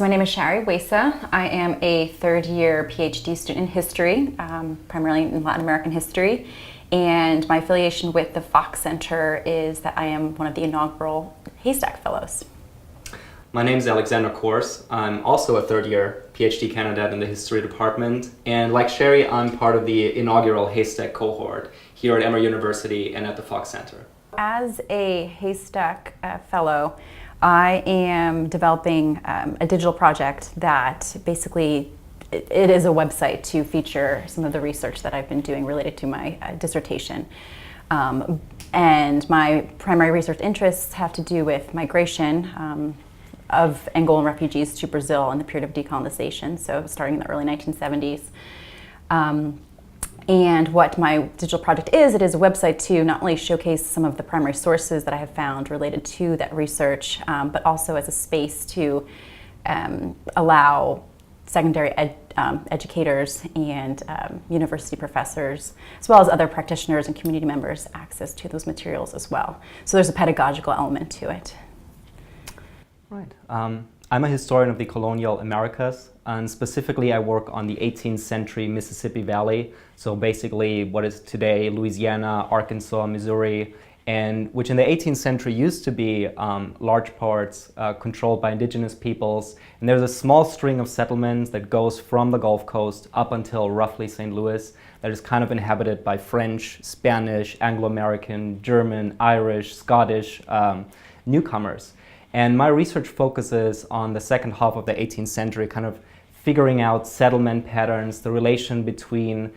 My name is Shari Wejsa. I am a third-year PhD student in history, primarily in Latin American history, and my affiliation with the Fox Center is that I am one of the inaugural HASTAC Fellows. My name is Alexander Kors. I'm also a third-year PhD candidate in the history department, and like Shari, I'm part of the inaugural HASTAC cohort here at Emory University and at the Fox Center. As a HASTAC Fellow, I am developing a digital project that basically it is a website to feature some of the research that I've been doing related to my dissertation. And my primary research interests have to do with migration of Angolan refugees to Brazil in the period of decolonization, so starting in the early 1970s. And what my digital project is, it is a website to not only showcase some of the primary sources that I have found related to that research, but also as a space to allow secondary educators and university professors, as well as other practitioners and community members, access to those materials as well. So there's a pedagogical element to it. Right. I'm a historian of the colonial Americas, and specifically I work on the 18th century Mississippi Valley, so basically what is today Louisiana, Arkansas, Missouri, and which in the 18th century used to be large parts controlled by indigenous peoples. And there's a small string of settlements that goes from the Gulf Coast up until roughly St. Louis that is kind of inhabited by French, Spanish, Anglo-American, German, Irish, Scottish newcomers. And my research focuses on the second half of the 18th century, kind of figuring out settlement patterns, the relation between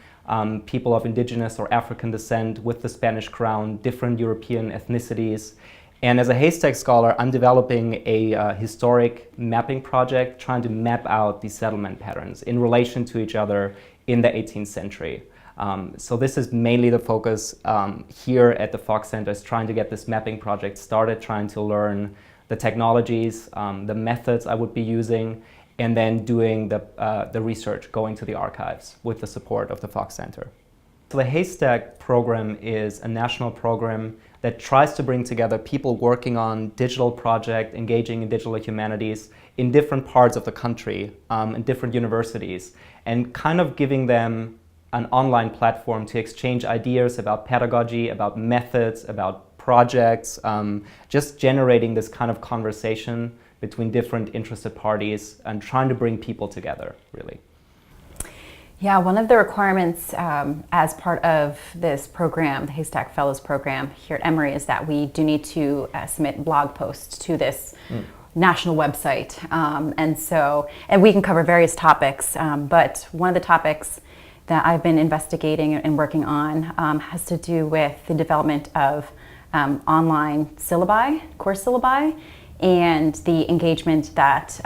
people of indigenous or African descent with the Spanish crown, different European ethnicities. And as a HASTAC scholar, I'm developing a historic mapping project trying to map out these settlement patterns in relation to each other in the 18th century. So this is mainly the focus here at the Fox Center, is trying to get this mapping project started, trying to learn the technologies, the methods I would be using, and then doing the research, going to the archives with the support of the Fox Center. So the HASTAC program is a national program that tries to bring together people working on digital projects, engaging in digital humanities in different parts of the country, in different universities, and kind of giving them an online platform to exchange ideas about pedagogy, about methods, about projects, just generating this kind of conversation between different interested parties and trying to bring people together, really. Yeah, one of the requirements as part of this program, the HASTAC Fellows Program here at Emory, is that we do need to submit blog posts to this national website. And we can cover various topics, but one of the topics that I've been investigating and working on has to do with the development of online syllabi, course syllabi, and the engagement that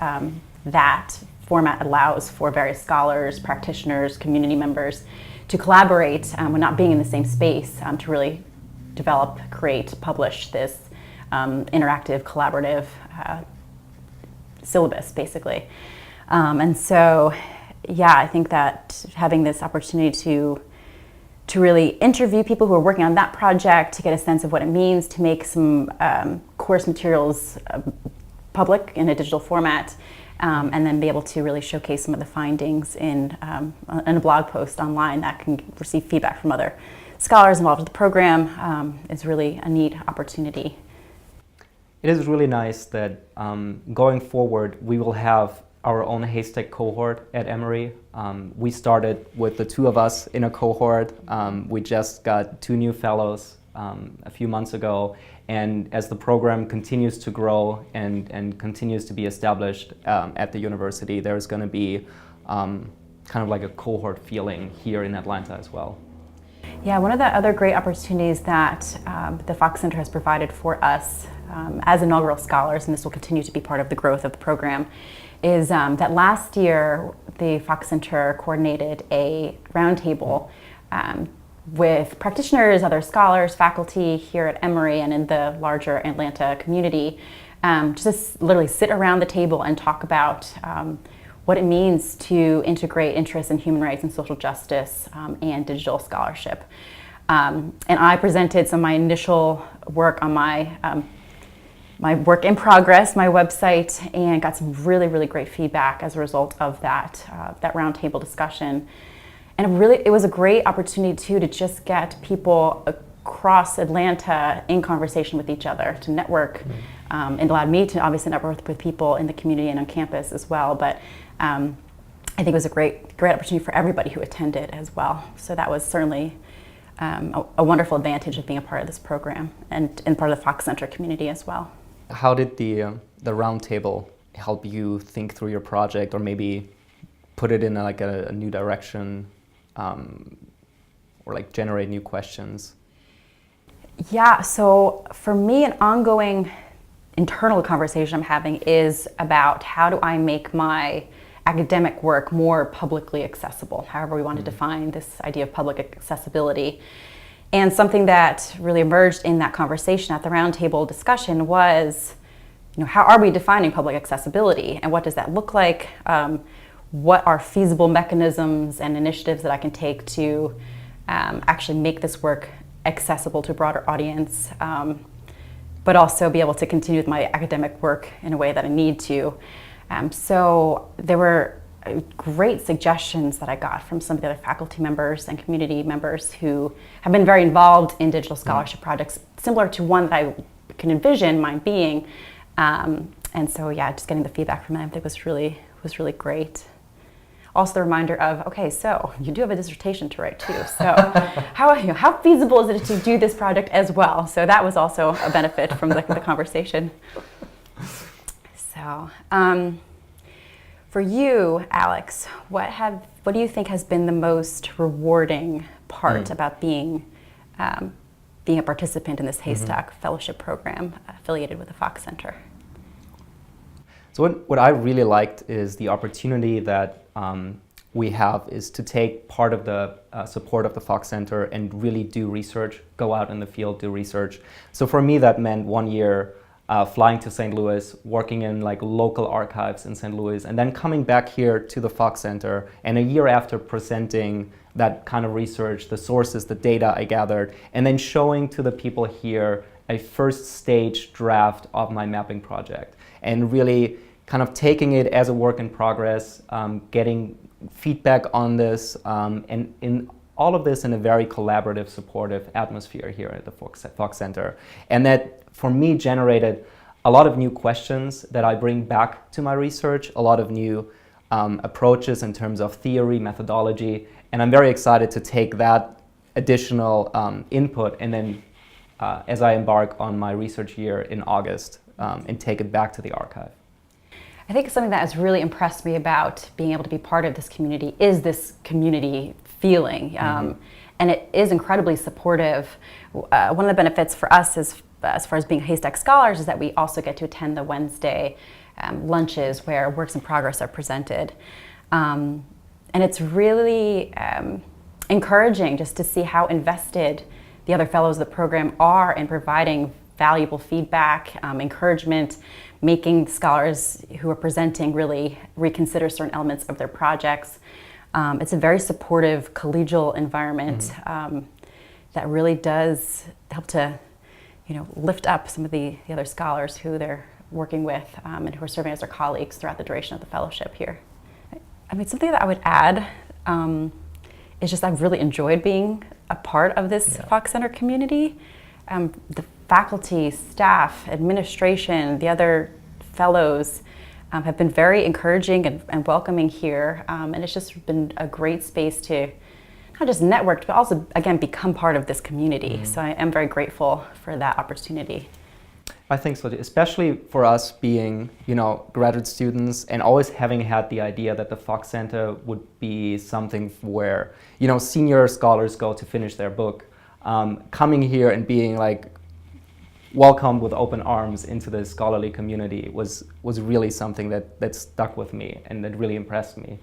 that format allows for various scholars, practitioners, community members to collaborate when not being in the same space to really develop, create, publish this interactive, collaborative syllabus, basically. And so, yeah, I think that having this opportunity to really interview people who are working on that project, to get a sense of what it means to make some course materials public in a digital format, and then be able to really showcase some of the findings in a blog post online that can receive feedback from other scholars involved with the program is really a neat opportunity. It is really nice that going forward we will have our own HASTAC cohort at Emory. We started with the two of us in a cohort. We just got 2 new fellows a few months ago, and as the program continues to grow and continues to be established at the university, there's going to be kind of like a cohort feeling here in Atlanta as well. Yeah, one of the other great opportunities that the Fox Center has provided for us as inaugural scholars, and this will continue to be part of the growth of the program, is that last year the Fox Center coordinated a roundtable with practitioners, other scholars, faculty here at Emory and in the larger Atlanta community, just literally sit around the table and talk about what it means to integrate interests in human rights and social justice and digital scholarship. And I presented some of my initial work on my my work in progress, my website, and got some really, really great feedback as a result of that roundtable discussion. And it was a great opportunity too to just get people across Atlanta in conversation with each other, to network, and allowed me to obviously network with people in the community and on campus as well. But I think it was a great opportunity for everybody who attended as well. So that was certainly a wonderful advantage of being a part of this program and part of the Fox Center community as well. How did the roundtable help you think through your project, or maybe put it in like a new direction, or like generate new questions? Yeah, so for me, an ongoing internal conversation I'm having is about how do I make my academic work more publicly accessible, however we want to define this idea of public accessibility. And something that really emerged in that conversation at the roundtable discussion was, how are we defining public accessibility, and what does that look like? What are feasible mechanisms and initiatives that I can take to actually make this work accessible to a broader audience, but also be able to continue with my academic work in a way that I need to. So there were great suggestions that I got from some of the other faculty members and community members who have been very involved in digital scholarship projects, similar to one that I can envision mine being. And so, yeah, just getting the feedback from them, I think was really great. Also the reminder of, okay, so you do have a dissertation to write too. So how feasible is it to do this project as well? So that was also a benefit from the conversation. So, for you, Alex, what do you think has been the most rewarding part about being a participant in this HASTAC fellowship program affiliated with the Fox Center? So what I really liked is the opportunity that we have is to take part of the support of the Fox Center and really do research, go out in the field, do research. So for me, that meant 1 year flying to St. Louis, working in like local archives in St. Louis, and then coming back here to the Fox Center, and a year after presenting that kind of research, the sources, the data I gathered, and then showing to the people here a first stage draft of my mapping project, and really kind of taking it as a work in progress, getting feedback on this, and in all of this in a very collaborative, supportive atmosphere here at the Fox Center. And that, for me, generated a lot of new questions that I bring back to my research, a lot of new approaches in terms of theory, methodology, and I'm very excited to take that additional input and then, as I embark on my research year in August, and take it back to the archive. I think something that has really impressed me about being able to be part of this community is this community feeling, and it is incredibly supportive. One of the benefits for us is, as far as being HASTAC scholars, is that we also get to attend the Wednesday lunches where works in progress are presented. And it's really encouraging just to see how invested the other fellows of the program are in providing valuable feedback, encouragement, making scholars who are presenting really reconsider certain elements of their projects. It's a very supportive collegial environment that really does help to, lift up some of the other scholars who they're working with and who are serving as their colleagues throughout the duration of the fellowship here. I mean, something that I would add is just I've really enjoyed being a part of this Fox Center community. The faculty, staff, administration, the other fellows have been very encouraging and welcoming here, and it's just been a great space to not just network, but also, again, become part of this community. So I am very grateful for that opportunity. I think so, especially for us being, graduate students and always having had the idea that the Fox Center would be something where, senior scholars go to finish their book. Coming here and being welcomed with open arms into the scholarly community was really something that stuck with me and that really impressed me.